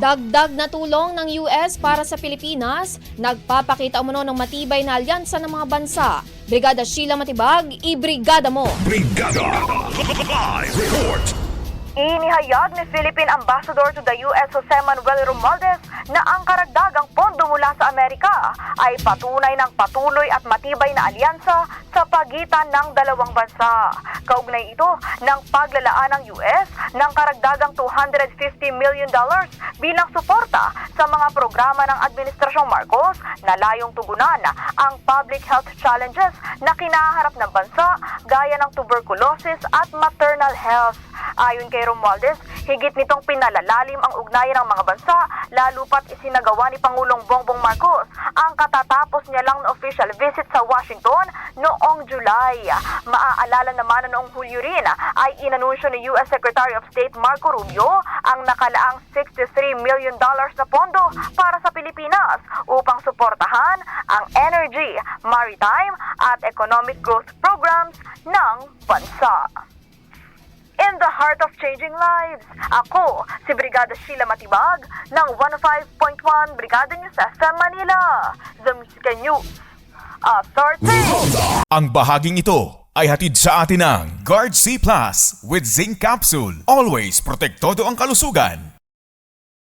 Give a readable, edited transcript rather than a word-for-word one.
Dagdag na tulong ng US para sa Pilipinas, nagpapakita umano ng matibay na alyansa ng mga bansa. Brigada Sheila Matibag, ibrigada mo! Brigada! Live report! Inihayag ni Philippine Ambassador to the US Jose Manuel Romualdez na ang karagdagang pondo mula sa Amerika ay patunay ng patuloy at matibay na alyansa sa pagitan ng dalawang bansa. Kaugnay ito ng paglalaan ng US ng karagdagang $250 million bilang suporta sa mga programa ng Administrasyong Marcos na layong tugunan ang public health challenges na kinaharap ng bansa gaya ng tuberculosis at maternal health. Ayon kay Romualdez, higit nitong pinalalalim ang ugnayan ng mga bansa, lalo pat isinagawa ni Pangulong Bongbong Marcos ang katatapos niya lang na official visit sa Washington noong July. Maaalala naman na noong Hulyo rin ay inanunsyo ni US Secretary of State Marco Rubio ang nakalaang $63 million na pondo para sa Pilipinas upang suportahan ang energy, maritime at economic growth programs ng bansa. In the heart of changing lives, ako si Brigada Sheila Matibag ng 105.1 Brigada News FM Manila, The Music News Authority. Ang bahaging ito ay hatid sa atin ng Guard C Plus with Zinc Capsule. Always protektado ang kalusugan.